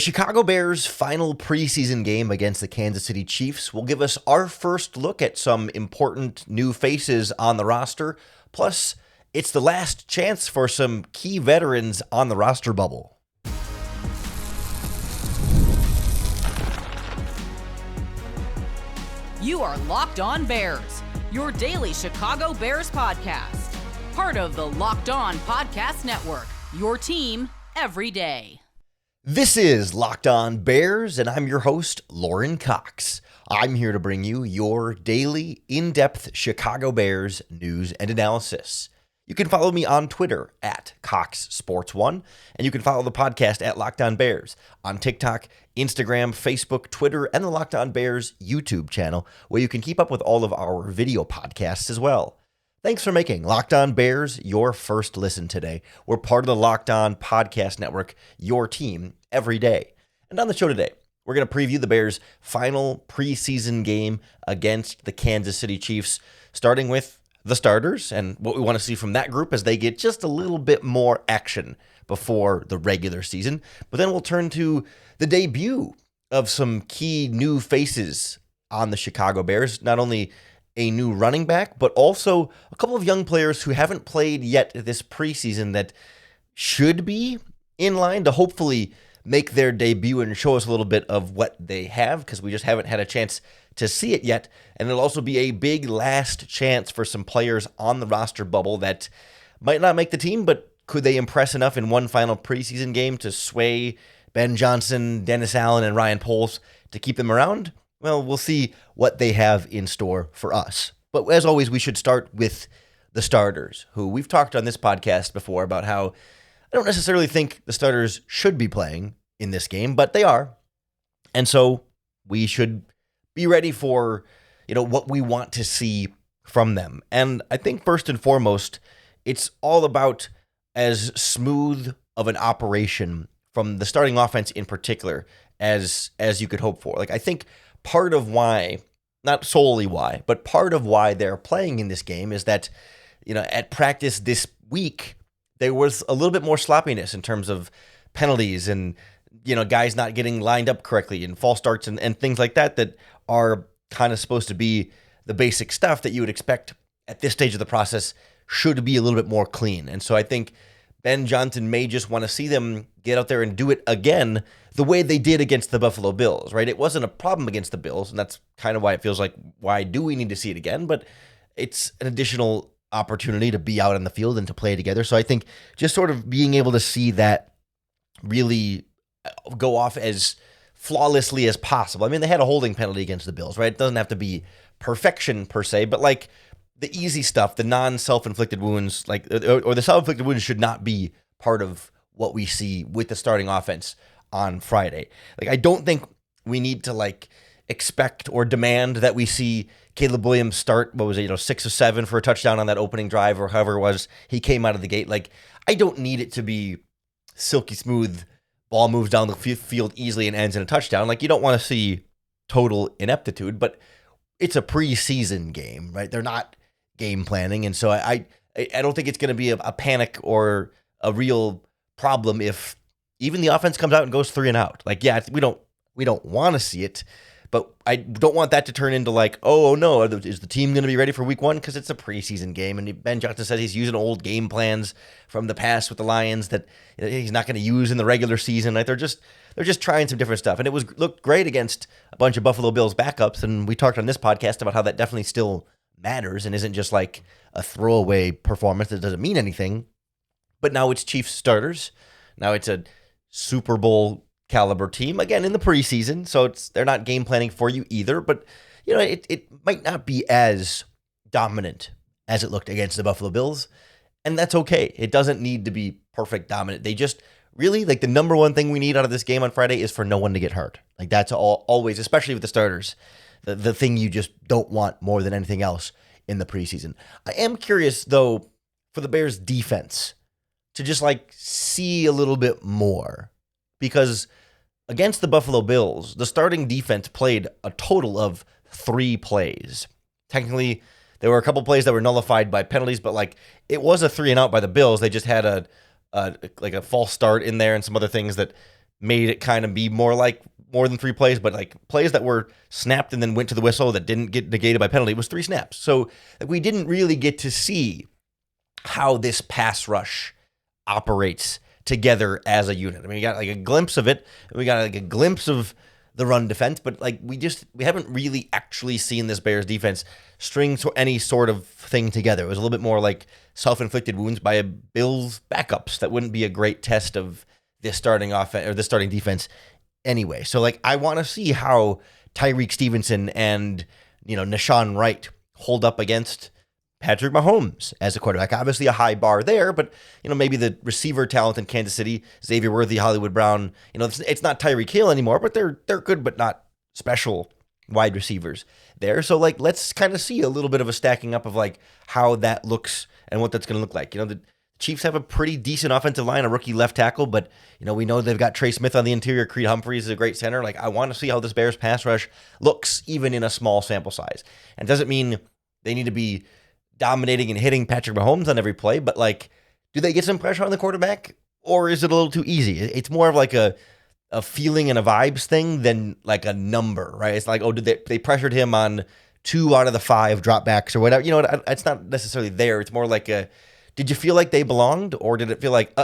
Chicago Bears' final preseason game against the Kansas City Chiefs will give us our first look at some important new faces on the roster. Plus, it's the last chance for some key veterans on the roster bubble. You are Locked On Bears, your daily Chicago Bears podcast. Part of the Locked On Podcast Network, your team every day. This is Locked On Bears, and I'm your host, Lauren Cox. I'm here to bring you your daily, in-depth Chicago Bears news and analysis. You can follow me on Twitter at CoxSports1, and you can follow the podcast at Locked On Bears on TikTok, Instagram, Facebook, Twitter, and the Locked On Bears YouTube channel, where you can keep up with all of our video podcasts as well. Thanks for making Locked On Bears your first listen today. We're part of the Locked On Podcast Network, your team every day. And on the show today, we're going to preview the Bears' final preseason game against the Kansas City Chiefs, starting with the starters and what we want to see from that group as they get just a little bit more action before the regular season. But then we'll turn to the debut of some key new faces on the Chicago Bears, not only a new running back, but also a couple of young players who haven't played yet this preseason that should be in line to hopefully make their debut and show us a little bit of what they have, because we just haven't had a chance to see it yet. And it'll also be a big last chance for some players on the roster bubble that might not make the team, but could they impress enough in one final preseason game to sway Ben Johnson, Dennis Allen, and Ryan Poles to keep them around? Well, we'll see what they have in store for us. But as always, we should start with the starters, who we've talked on this podcast before about how I don't necessarily think the starters should be playing in this game, but they are. And so we should be ready for, what we want to see from them. And I think first and foremost, it's all about as smooth of an operation from the starting offense in particular as you could hope for. I think part of why, not solely why, but part of why they're playing in this game is that, at practice this week, there was a little bit more sloppiness in terms of penalties and, guys not getting lined up correctly and false starts and things like that are kind of supposed to be the basic stuff that you would expect at this stage of the process should be a little bit more clean. And so I think Ben Johnson may just want to see them get out there and do it again the way they did against the Buffalo Bills, right? It wasn't a problem against the Bills, and that's kind of why it feels like, why do we need to see it again? But it's an additional opportunity to be out on the field and to play together. So I think just sort of being able to see that really go off as flawlessly as possible. I mean, they had a holding penalty against the Bills, right? It doesn't have to be perfection per se, but the easy stuff, the non-self-inflicted wounds, or the self-inflicted wounds should not be part of what we see with the starting offense on Friday. I don't think we need to expect or demand that we see Caleb Williams start, 6 of 7 for a touchdown on that opening drive, or however it was he came out of the gate. I don't need it to be silky smooth, ball moves down the field easily and ends in a touchdown. You don't want to see total ineptitude, but it's a preseason game, right? They're not game planning, and so I don't think it's going to be a panic or a real problem if even the offense comes out and goes 3 and out. We don't want to see it, but I don't want that to turn into oh no, is the team going to be ready for week 1? Because it's a preseason game, and Ben Johnson says he's using old game plans from the past with the Lions that he's not going to use in the regular season. They're just trying some different stuff, and it looked great against a bunch of Buffalo Bills backups. And we talked on this podcast about how that definitely still matters and isn't just a throwaway performance that doesn't mean anything. But now it's Chiefs starters. Now it's a Super Bowl caliber team again in the preseason, so they're not game planning for you either. But it might not be as dominant as it looked against the Buffalo Bills, and that's okay. It doesn't need to be perfect dominant. They just really the number one thing we need out of this game on Friday is for no one to get hurt. That's always, especially with the starters, the thing you just don't want more than anything else in the preseason. I am curious though for the Bears defense to just see a little bit more, because against the Buffalo Bills, the starting defense played a total of 3 plays. Technically, there were a couple plays that were nullified by penalties, but it was a 3 and out by the Bills. They just had a false start in there and some other things that made it kind of be more than 3 plays, but like plays that were snapped and then went to the whistle that didn't get negated by penalty was 3 snaps. So we didn't really get to see how this pass rush operates together as a unit. I mean, we got like a glimpse of it. We got like a glimpse of the run defense, but like we haven't really actually seen this Bears defense string any sort of thing together. It was a little bit more like self-inflicted wounds by a Bills backups. That wouldn't be a great test of this starting offense or this starting defense anyway. So like I want to see how Tyreek Stevenson and Nashawn Wright hold up against Patrick Mahomes as a quarterback. Obviously a high bar there, but maybe the receiver talent in Kansas City, Xavier Worthy, Hollywood Brown, it's not Tyreek Hill anymore, but they're good but not special wide receivers there. So like let's kind of see a little bit of a stacking up of like how that looks and what that's going to look like. The Chiefs have a pretty decent offensive line, a rookie left tackle, but we know they've got Trey Smith on the interior. Creed Humphreys is a great center. Like I want to see how this Bears pass rush looks even in a small sample size. And it doesn't mean they need to be dominating and hitting Patrick Mahomes on every play, but like, do they get some pressure on the quarterback, or is it a little too easy? It's more of like a feeling and a vibes thing than like a number, right? It's like, oh, did they pressured him on 2 out of the 5 dropbacks or whatever? It's not necessarily there. It's more like did you feel like they belonged, or did it feel like,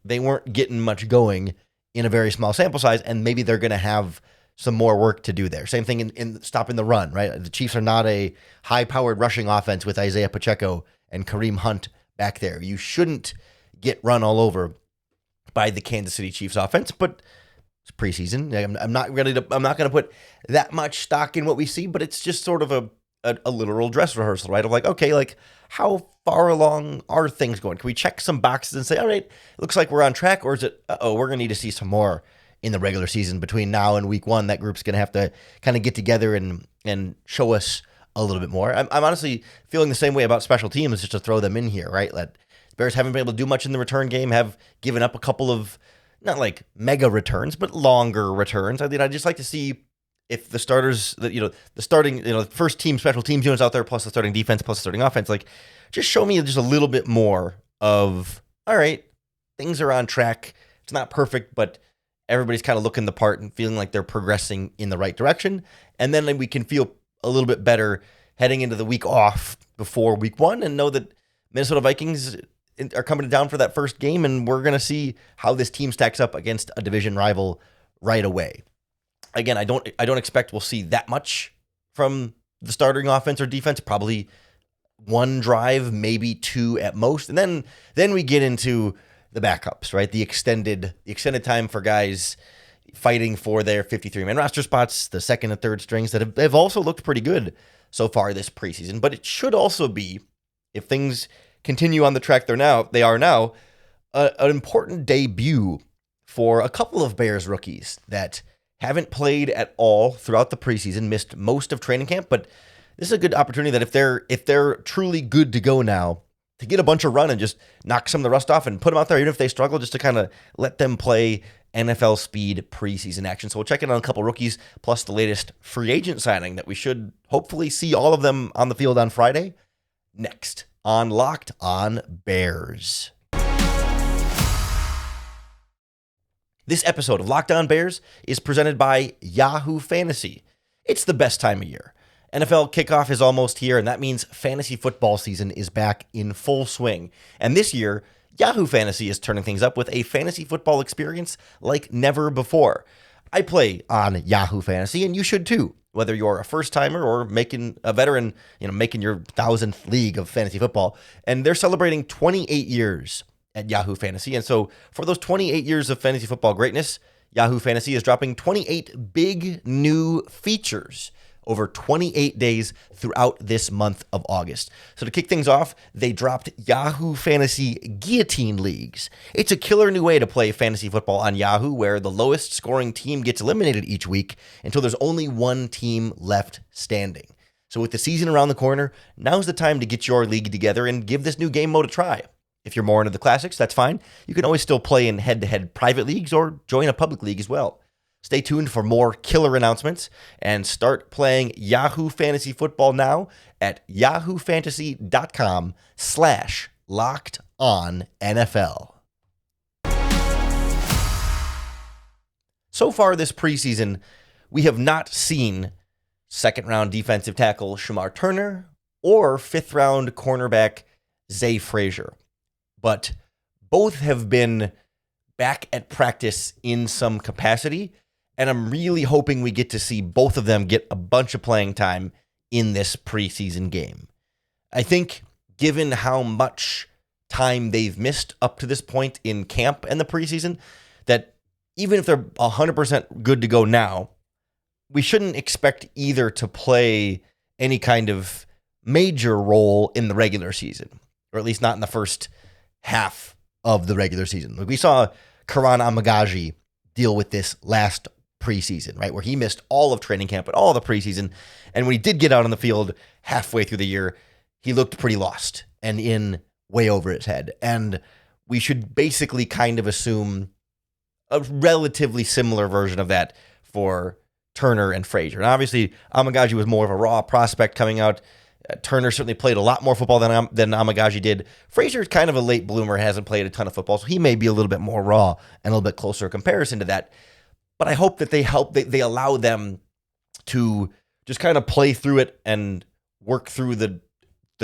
they weren't getting much going in a very small sample size, and maybe they're going to have some more work to do there. Same thing in stopping the run, right? The Chiefs are not a high-powered rushing offense with Isaiah Pacheco and Kareem Hunt back there. You shouldn't get run all over by the Kansas City Chiefs offense, but it's preseason. I'm not going to put that much stock in what we see, but it's just sort of a literal dress rehearsal, right? Of like, okay, like how far along are things going? Can we check some boxes and say, all right, it looks like we're on track, or is it, we're going to need to see some more in the regular season between now and week 1? That group's going to have to kind of get together and show us a little bit more. I'm honestly feeling the same way about special teams, just to throw them in here, right? The Bears haven't been able to do much in the return game, have given up a couple of, not like mega returns, but longer returns. I'd just like to see if the starters, the starting, first team special teams units out there, plus the starting defense, plus the starting offense, like just show me just a little bit more of, all right, things are on track. It's not perfect, but everybody's kind of looking the part and feeling like they're progressing in the right direction. And then we can feel a little bit better heading into the week off before week 1 and know that Minnesota Vikings are coming down for that first game, and we're going to see how this team stacks up against a division rival right away. Again, I don't expect we'll see that much from the starting offense or defense, probably 1 drive, maybe 2 at most. And then we get into the backups, right? The extended time for guys fighting for their 53-man roster spots, the second and third strings that have also looked pretty good so far this preseason. But it should also be, if things continue on the track they are now, an important debut for a couple of Bears rookies that haven't played at all throughout the preseason, missed most of training camp. But this is a good opportunity that if they're truly good to go now, to get a bunch of run and just knock some of the rust off and put them out there, even if they struggle, just to kind of let them play NFL speed preseason action. So we'll check in on a couple rookies, plus the latest free agent signing that we should hopefully see all of them on the field on Friday. Next on Locked On Bears. This episode of Locked On Bears is presented by Yahoo Fantasy. It's the best time of year. NFL kickoff is almost here, and that means fantasy football season is back in full swing. And this year, Yahoo Fantasy is turning things up with a fantasy football experience like never before. I play on Yahoo Fantasy, and you should too, whether you're a first-timer or making a veteran, making your 1,000th league of fantasy football. And they're celebrating 28 years at Yahoo Fantasy. And so for those 28 years of fantasy football greatness, Yahoo Fantasy is dropping 28 big new features over 28 days throughout this month of August. So to kick things off, they dropped Yahoo Fantasy Guillotine Leagues. It's a killer new way to play fantasy football on Yahoo, where the lowest scoring team gets eliminated each week until there's only one team left standing. So with the season around the corner, now's the time to get your league together and give this new game mode a try. If you're more into the classics, that's fine. You can always still play in head-to-head private leagues or join a public league as well. Stay tuned for more killer announcements and start playing Yahoo Fantasy Football now at yahoofantasy.com/LockedOnNFL. so far this preseason, we have not seen second-round defensive tackle Shamar Turner or fifth-round cornerback Zay Frazier. But both have been back at practice in some capacity, and I'm really hoping we get to see both of them get a bunch of playing time in this preseason game. I think given how much time they've missed up to this point in camp and the preseason, that even if they're 100% good to go now, we shouldn't expect either to play any kind of major role in the regular season, or at least not in the first half of the regular season. Like we saw Karan Amagaji deal with this last preseason, right? Where he missed all of training camp and all of the preseason. And when he did get out on the field halfway through the year, he looked pretty lost and in way over his head. And we should basically kind of assume a relatively similar version of that for Turner and Frazier. And obviously, Amagaji was more of a raw prospect coming out. Turner certainly played a lot more football than Amagaji did. Frazier is kind of a late bloomer, hasn't played a ton of football, so he may be a little bit more raw and a little bit closer in comparison to that. But I hope that they allow them to just kind of play through it and work through the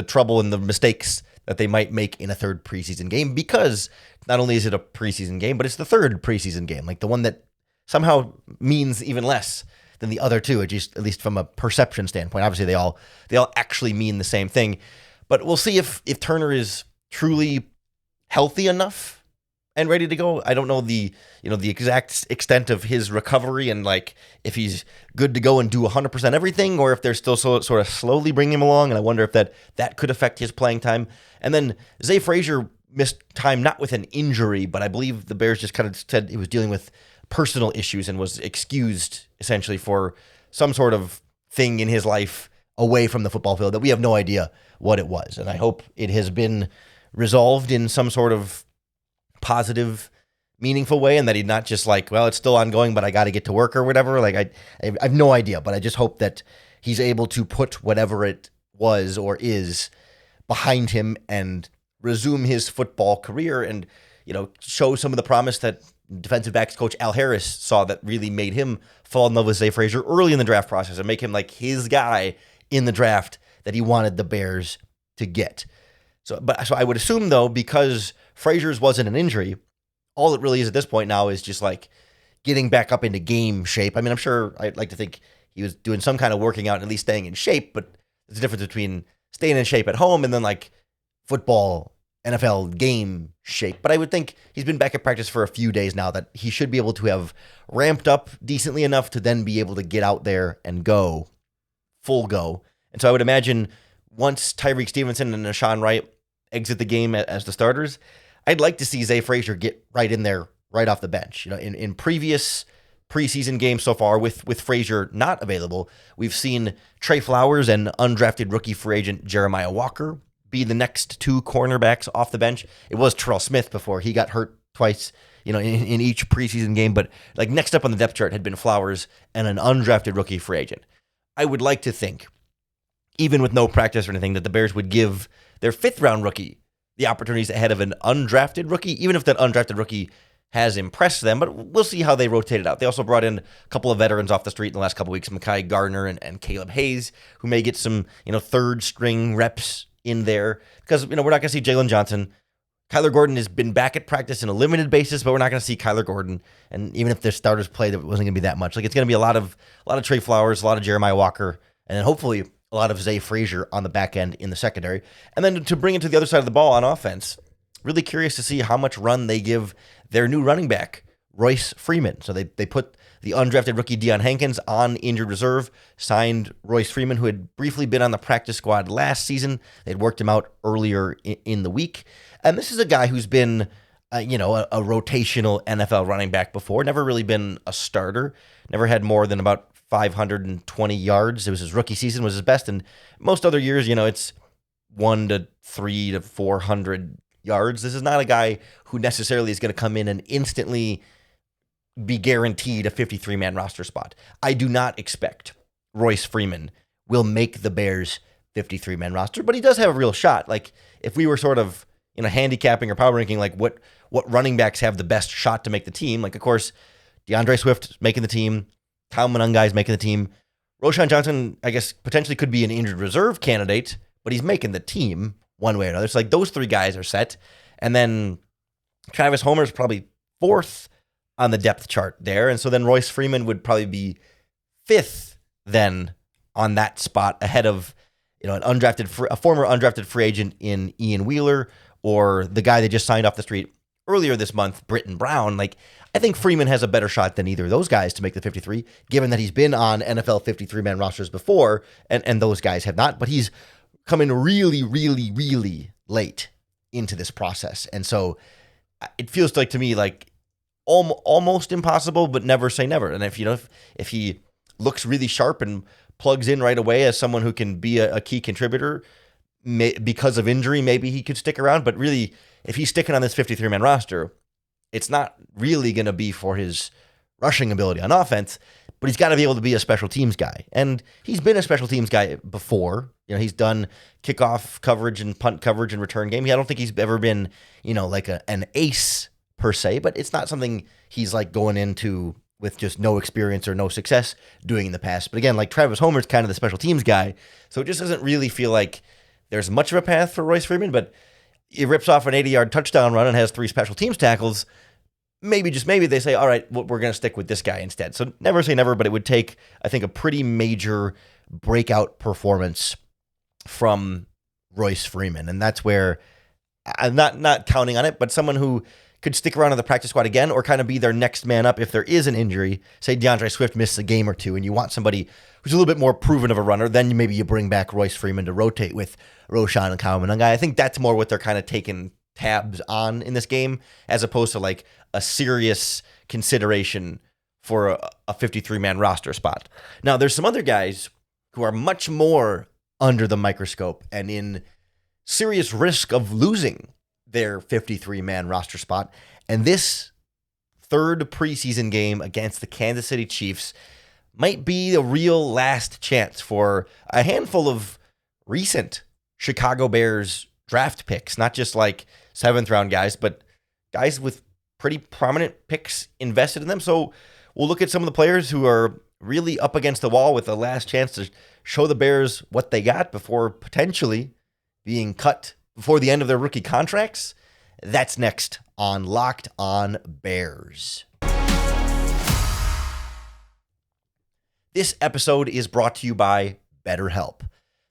trouble and the mistakes that they might make in a third preseason game, because not only is it a preseason game, but it's the third preseason game, like the one that somehow means even less than the other two, at least from a perception standpoint. Obviously, they all actually mean the same thing. But we'll see if Turner is truly healthy enough and ready to go. I don't know the exact extent of his recovery and like if he's good to go and do 100% everything, or if they're still sort of slowly bringing him along. And I wonder if that could affect his playing time. And then Zay Frazier missed time not with an injury, but I believe the Bears just kind of said he was dealing with personal issues and was excused essentially for some sort of thing in his life away from the football field that we have no idea what it was. And I hope it has been resolved in some sort of positive, meaningful way, and that he's not just like, well, it's still ongoing, but I got to get to work or whatever. Like I have no idea, but I just hope that he's able to put whatever it was or is behind him and resume his football career and, show some of the promise that defensive backs coach Al Harris saw that really made him fall in love with Zay Frazier early in the draft process and make him like his guy in the draft that he wanted the Bears to get. So I would assume though, because Frazier's wasn't an injury, all it really is at this point now is just like getting back up into game shape. I mean, I'm sure I'd like to think he was doing some kind of working out and at least staying in shape, but there's a difference between staying in shape at home and then like football, NFL game shape. But I would think he's been back at practice for a few days now, that he should be able to have ramped up decently enough to then be able to get out there and go full go. And so I would imagine once Tyreek Stevenson and Nashawn Wright exit the game as the starters, I'd like to see Zay Frazier get right in there right off the bench. In previous preseason games so far with Frazier not available, we've seen Trey Flowers and undrafted rookie free agent Jeremiah Walker be the next two cornerbacks off the bench. It was Terrell Smith before he got hurt twice, in each preseason game. But like next up on the depth chart had been Flowers and an undrafted rookie free agent. I would like to think, even with no practice or anything, that the Bears would give their fifth round rookie the opportunities ahead of an undrafted rookie, even if that undrafted rookie has impressed them. But we'll see how they rotate it out. They also brought in a couple of veterans off the street in the last couple of weeks, Mekhi Gardner and Caleb Hayes, who may get some, third string reps in there, because we're not going to see Jalen Johnson. Kyler Gordon has been back at practice in a limited basis, but we're not going to see Kyler Gordon. And even if their starters played, it wasn't going to be that much. Like it's going to be a lot of Trey Flowers, a lot of Jeremiah Walker, and then hopefully a lot of Zay Frazier on the back end in the secondary. And then to bring it to the other side of the ball on offense, really curious to see how much run they give their new running back, Royce Freeman. So they put the undrafted rookie Deion Hankins on injured reserve, signed Royce Freeman, who had briefly been on the practice squad last season. They'd worked him out earlier in the week. And this is a guy who's been, a rotational NFL running back before, never really been a starter, never had more than about 520 yards. It was his rookie season was his best. And most other years, it's 1 to 3 to 400 yards. This is not a guy who necessarily is going to come in and instantly be guaranteed a 53-man roster spot. I do not expect Royce Freeman will make the Bears 53-man roster, but he does have a real shot. Like if we were sort of, handicapping or power ranking, like what running backs have the best shot to make the team, like of course, DeAndre Swift making the team. Kyle Monangai is making the team. Roschon Johnson, I guess, potentially could be an injured reserve candidate, but he's making the team one way or another. It's like those three guys are set. And then Travis Homer's probably fourth on the depth chart there. And so then Royce Freeman would probably be fifth then on that spot ahead of, a former undrafted free agent in Ian Wheeler, or the guy they just signed off the street earlier this month, Britton Brown. Like, I think Freeman has a better shot than either of those guys to make the 53, given that he's been on NFL 53-man rosters before, and those guys have not. But he's coming really, really, really late into this process. And so it feels like to me like almost impossible, but never say never. And if he looks really sharp and plugs in right away as someone who can be a key contributor, because of injury, maybe he could stick around. But really, if he's sticking on this 53-man roster, it's not really going to be for his rushing ability on offense, but he's got to be able to be a special teams guy. And he's been a special teams guy before. He's done kickoff coverage and punt coverage and return game. I don't think he's ever been, like an ace per se, but it's not something he's like going into with just no experience or no success doing in the past. But again, like Travis Homer's kind of the special teams guy, so it just doesn't really feel like there's much of a path for Royce Freeman, but he rips off an 80-yard touchdown run and has 3 special teams tackles. Maybe they say, all right, we're going to stick with this guy instead. So never say never, but it would take, I think, a pretty major breakout performance from Royce Freeman. And that's where I'm not counting on it, but someone who could stick around on the practice squad again or kind of be their next man up if there is an injury. Say DeAndre Swift misses a game or two and you want somebody who's a little bit more proven of a runner, then maybe you bring back Royce Freeman to rotate with Roschon and Kyle Monangai. I think that's more what they're kind of taking tabs on in this game, as opposed to like a serious consideration for a 53-man roster spot. Now, there's some other guys who are much more under the microscope and in serious risk of losing their 53-man roster spot. And this third preseason game against the Kansas City Chiefs might be a real last chance for a handful of recent Chicago Bears draft picks, not just like 7th round guys, but guys with pretty prominent picks invested in them. So we'll look at some of the players who are really up against the wall with the last chance to show the Bears what they got before potentially being cut before the end of their rookie contracts. That's next on Locked On Bears. This episode is brought to you by Betterhelp.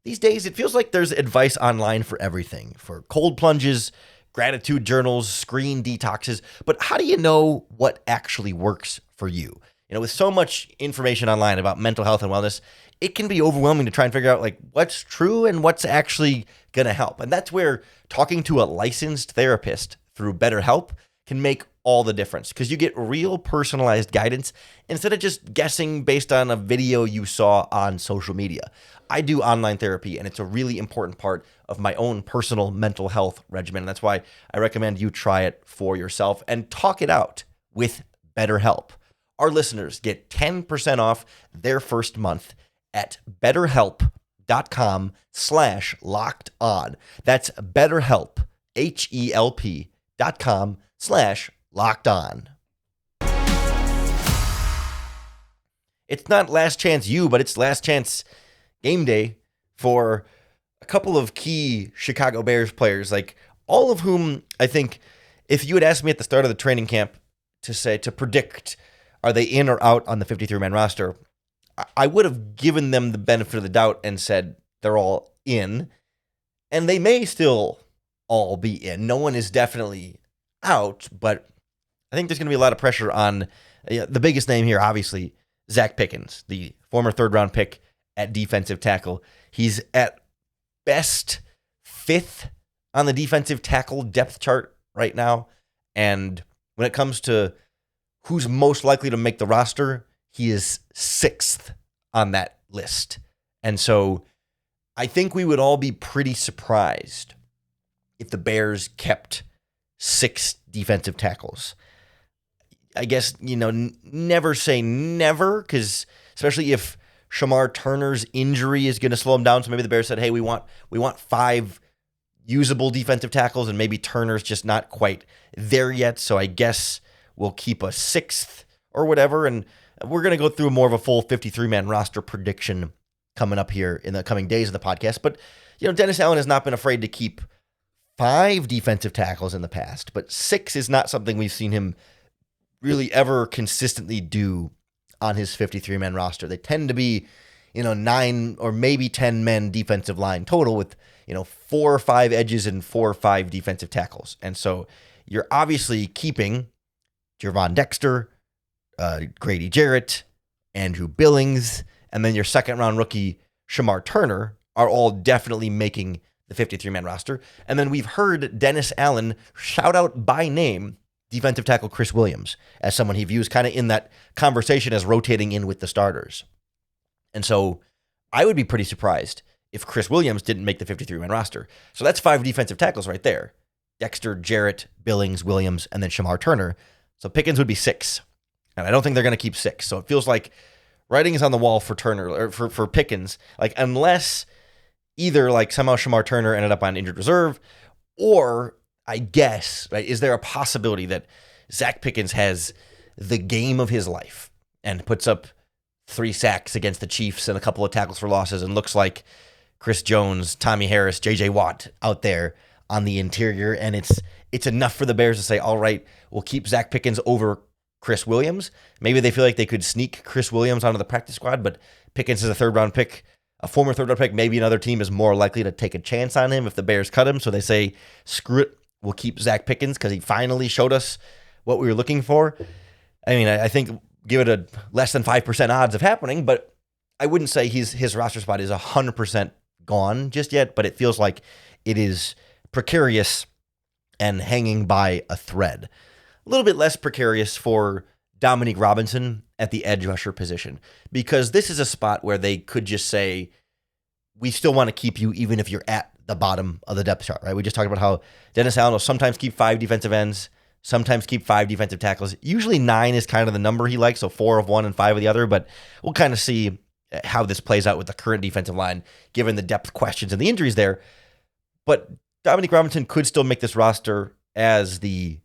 These days, it feels like there's advice online for everything, for cold plunges, gratitude journals, screen detoxes. But how do you know what actually works for you? With so much information online about mental health and wellness, it can be overwhelming to try and figure out like what's true and what's actually going to help. And that's where talking to a licensed therapist through BetterHelp can make all the difference, because you get real personalized guidance instead of just guessing based on a video you saw on social media. I do online therapy, and it's a really important part of my own personal mental health regimen. And that's why I recommend you try it for yourself and talk it out with BetterHelp. Our listeners get 10% off their first month at betterhelp.com/lockedon. That's BetterHelp, HELP.com/lockedon. It's not last chance you, but it's last chance game day for a couple of key Chicago Bears players, like all of whom I think if you had asked me at the start of the training camp to predict are they in or out on the 53-man roster, I would have given them the benefit of the doubt and said they're all in, and they may still all be in. No one is definitely out, but I think there's going to be a lot of pressure on the biggest name here, obviously, Zack Pickkins, the former 3rd-round pick at defensive tackle. He's at best 5th on the defensive tackle depth chart right now, and when it comes to who's most likely to make the roster, he is 6th on that list. And so I think we would all be pretty surprised if the Bears kept 6 defensive tackles. I guess, never say never, because especially if Shamar Turner's injury is going to slow him down. So maybe the Bears said, hey, we want 5 usable defensive tackles, and maybe Turner's just not quite there yet. So I guess we'll keep a 6th or whatever. And we're going to go through more of a full 53-man roster prediction coming up here in the coming days of the podcast. But, Dennis Allen has not been afraid to keep 5 defensive tackles in the past, but 6 is not something we've seen him really ever consistently do on his 53-man roster. They tend to be, 9 or maybe 10 men defensive line total with, 4 or 5 edges and 4 or 5 defensive tackles. And so you're obviously keeping Gervon Dexter, Grady Jarrett, Andrew Billings, and then your second-round rookie Shamar Turner are all definitely making the 53-man roster. And then we've heard Dennis Allen shout out by name defensive tackle Chris Williams as someone he views kind of in that conversation as rotating in with the starters. And so I would be pretty surprised if Chris Williams didn't make the 53-man roster. So that's 5 defensive tackles right there. Dexter, Jarrett, Billings, Williams, and then Shamar Turner. So Pickkins would be 6. And I don't think they're going to keep 6. So it feels like writing is on the wall for Turner, or for Pickkins, like unless either like somehow Shamar Turner ended up on injured reserve, or I guess, right, is there a possibility that Zack Pickkins has the game of his life and puts up 3 sacks against the Chiefs and a couple of tackles for losses and looks like Chris Jones, Tommy Harris, J.J. Watt out there on the interior, and it's enough for the Bears to say, all right, we'll keep Zack Pickkins over Chris Williams. Maybe they feel like they could sneak Chris Williams onto the practice squad, but Pickkins is a third-round pick, a former third-round pick. Maybe another team is more likely to take a chance on him if the Bears cut him, so they say, screw it, we'll keep Zack Pickkins because he finally showed us what we were looking for. I mean, I think give it a less than 5% odds of happening, but I wouldn't say his roster spot is 100% gone just yet, but it feels like it is precarious and hanging by a thread. A little bit less precarious for Dominique Robinson at the edge rusher position, because this is a spot where they could just say, we still want to keep you even if you're at the bottom of the depth chart, right? We just talked about how Dennis Allen will sometimes keep 5 defensive ends, sometimes keep 5 defensive tackles. Usually 9 is kind of the number he likes, so 4 of one and 5 of the other, but we'll kind of see how this plays out with the current defensive line, given the depth questions and the injuries there. But Dominique Robinson could still make this roster as the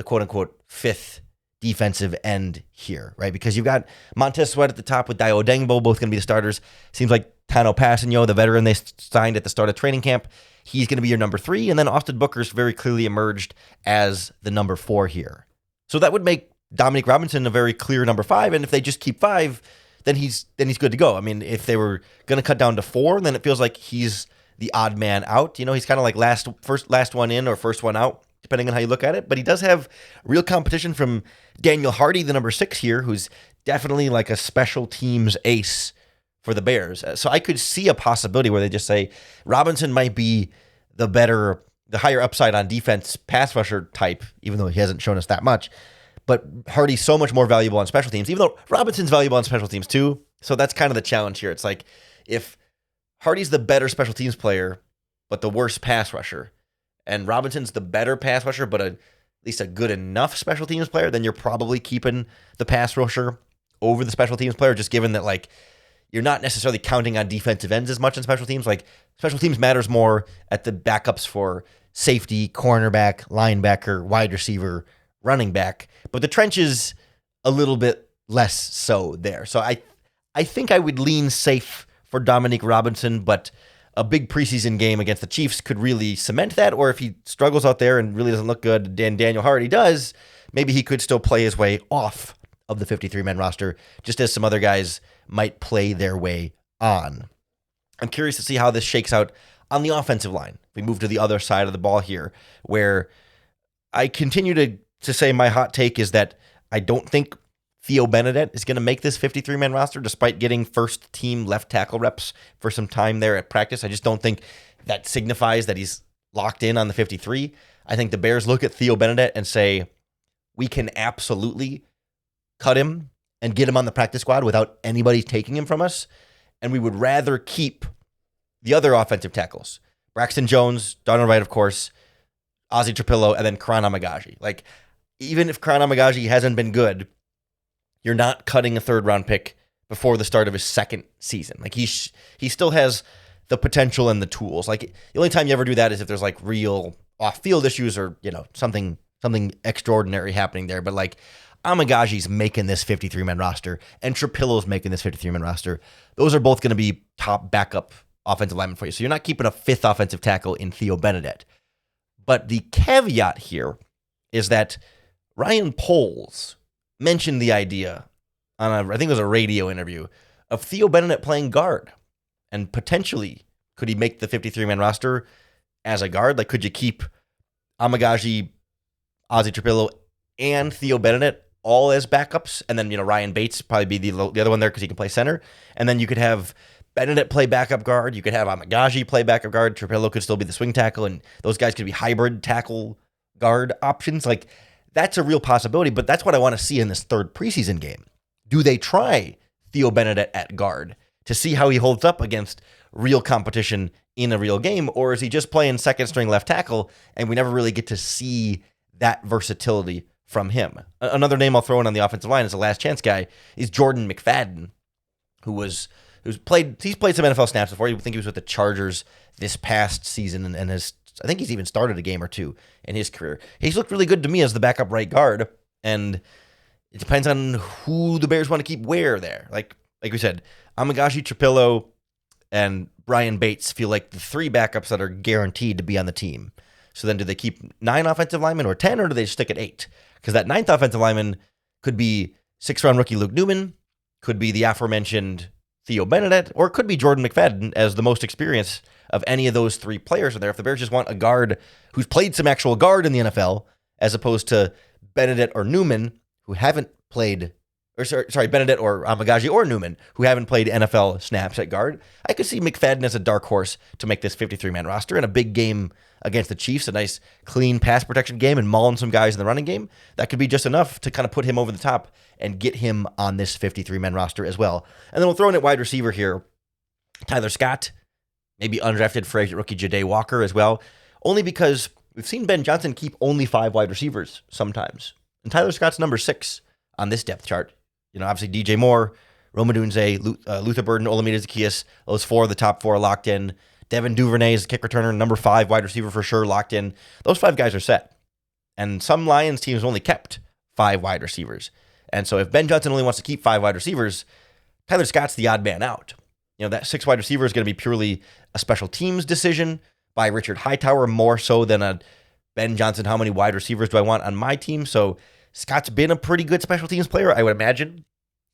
quote-unquote 5th defensive end here, right? Because you've got Montez Sweat at the top with Dio Dengbo, both going to be the starters. Seems like Tano Passanio, the veteran they signed at the start of training camp, he's going to be your number 3, and then Austin Booker's very clearly emerged as the number 4 here. So that would make Dominique Robinson a very clear number 5, and if they just keep 5, then he's good to go. I mean, if they were going to cut down to 4, then it feels like he's the odd man out. He's kind of like last one in or first one out, depending on how you look at it. But he does have real competition from Daniel Hardy, the number 6 here, who's definitely like a special teams ace for the Bears. So I could see a possibility where they just say Robinson might be the higher upside on defense pass rusher type, even though he hasn't shown us that much. But Hardy's so much more valuable on special teams, even though Robinson's valuable on special teams too. So that's kind of the challenge here. It's like if Hardy's the better special teams player, but the worst pass rusher, and Robinson's the better pass rusher, but at least a good enough special teams player, then you're probably keeping the pass rusher over the special teams player, just given that like you're not necessarily counting on defensive ends as much in special teams. Like special teams matters more at the backups for safety, cornerback, linebacker, wide receiver, running back, but the trenches a little bit less so there. So I think I would lean safe for Dominique Robinson, but a big preseason game against the Chiefs could really cement that, or if he struggles out there and really doesn't look good, and Daniel Hardy does, maybe he could still play his way off of the 53-man roster, just as some other guys might play their way on. I'm curious to see how this shakes out on the offensive line. We move to the other side of the ball here, where I continue to say my hot take is that I don't think Theo Benedett is going to make this 53-man roster despite getting first-team left tackle reps for some time there at practice. I just don't think that signifies that he's locked in on the 53. I think the Bears look at Theo Benedett and say, we can absolutely cut him and get him on the practice squad without anybody taking him from us, and we would rather keep the other offensive tackles. Braxton Jones, Darnell Wright, of course, Ozzie Trapillo, and then Karan Amagaji. Like, even if Karan Amagaji hasn't been good, you're not cutting a third-round pick before the start of his second season. Like, he still has the potential and the tools. Like, the only time you ever do that is if there's, like, real off-field issues or, something extraordinary happening there. But, like, Amagaji's making this 53-man roster and Trapillo's making this 53-man roster, those are both going to be top backup offensive linemen for you. So you're not keeping a fifth offensive tackle in Theo Benedict. But the caveat here is that Ryan Poles mentioned the idea on I think it was a radio interview of Theo Benedict playing guard. And potentially, could he make the 53-man roster as a guard? Like, could you keep Amagaji, Ozzie Trapillo, and Theo Benedict all as backups? And then, Ryan Bates probably be the other one there because he can play center. And then you could have Benedict play backup guard. You could have Amagaji play backup guard. Trapillo could still be the swing tackle. And those guys could be hybrid tackle guard options. Like, that's a real possibility. But that's what I want to see in this third preseason game. Do they try Theo Benedict at guard to see how he holds up against real competition in a real game? Or is he just playing second string left tackle and we never really get to see that versatility from him? Another name I'll throw in on the offensive line as a last chance guy is Jordan McFadden, he's played some NFL snaps before. I think he was with the Chargers this past season and I think he's even started a game or two in his career. He's looked really good to me as the backup right guard, and it depends on who the Bears want to keep where there. Like we said, Amagaji, Trapillo, and Brian Bates feel like the three backups that are guaranteed to be on the team. So then do they keep 9 offensive linemen or 10, or do they stick at 8? Because that 9th offensive lineman could be 6th-round rookie Luke Newman, could be the aforementioned Theo Benedict, or it could be Jordan McFadden as the most experienced of any of those 3 players are there. If the Bears just want a guard who's played some actual guard in the NFL, as opposed to Benedict or Newman, who haven't played, Benedict or Amagaji or Newman, who haven't played NFL snaps at guard, I could see McFadden as a dark horse to make this 53-man roster in a big game against the Chiefs, a nice, clean pass protection game, and mauling some guys in the running game. That could be just enough to kind of put him over the top and get him on this 53-man roster as well. And then we'll throw in at wide receiver here, Tyler Scott, maybe undrafted Frazier rookie Ja'Day Walker as well, only because we've seen Ben Johnson keep only 5 wide receivers sometimes. And Tyler Scott's number 6 on this depth chart. Obviously DJ Moore, Rome Odunze, Luther Burden, Olamide Zaccheaus, those 4 of the top 4 are locked in. Devin Duvernay is a kick returner, number 5 wide receiver for sure, locked in. Those 5 guys are set. And some Lions teams only kept 5 wide receivers. And so if Ben Johnson only wants to keep 5 wide receivers, Tyler Scott's the odd man out. That 6 wide receiver is going to be purely a special teams decision by Richard Hightower, more so than a Ben Johnson, how many wide receivers do I want on my team? So Scott's been a pretty good special teams player, I would imagine.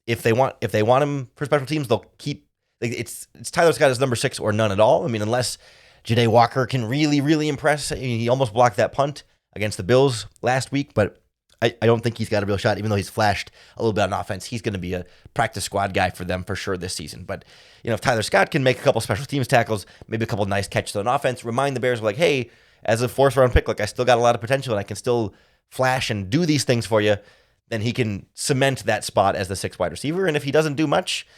If they want him for special teams, they'll keep it's Tyler Scott as number 6 or none at all. I mean, unless Ja'Day Walker can really, really impress. He almost blocked that punt against the Bills last week, but I don't think he's got a real shot, even though he's flashed a little bit on offense. He's going to be a practice squad guy for them for sure this season. But, if Tyler Scott can make a couple special teams tackles, maybe a couple nice catches on offense, remind the Bears, like, hey, as a 4th-round pick, I still got a lot of potential and I can still flash and do these things for you, then he can cement that spot as the 6th wide receiver. And if he doesn't do much,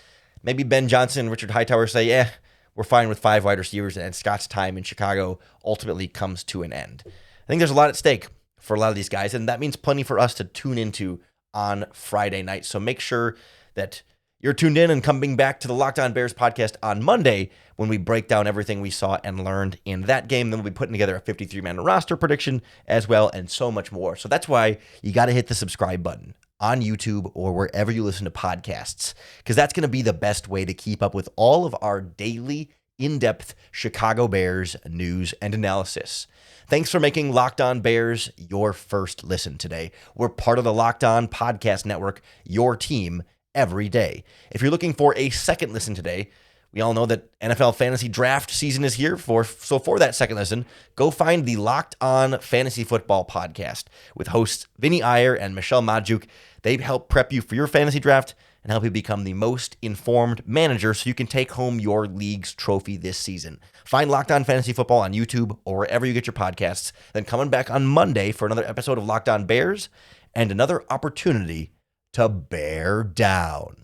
maybe Ben Johnson and Richard Hightower say, we're fine with 5 wide receivers, and Scott's time in Chicago ultimately comes to an end. I think there's a lot at stake for a lot of these guys, and that means plenty for us to tune into on Friday night. So make sure that you're tuned in and coming back to the Locked On Bears podcast on Monday when we break down everything we saw and learned in that game. Then we'll be putting together a 53-man roster prediction as well, and so much more. So that's why you got to hit the subscribe button on YouTube or wherever you listen to podcasts, because that's going to be the best way to keep up with all of our daily, in-depth Chicago Bears news and analysis. Thanks for making Locked On Bears your first listen today. We're part of the Locked On Podcast Network, your team every day. If you're looking for a second listen today, we all know that NFL fantasy draft season is here. For that second listen, go find the Locked On Fantasy Football podcast with hosts Vinny Iyer and Michelle Majuk. They help prep you for your fantasy draft and help you become the most informed manager so you can take home your league's trophy this season. Find Locked On Fantasy Football on YouTube or wherever you get your podcasts. Then coming back on Monday for another episode of Locked On Bears and another opportunity to bear down.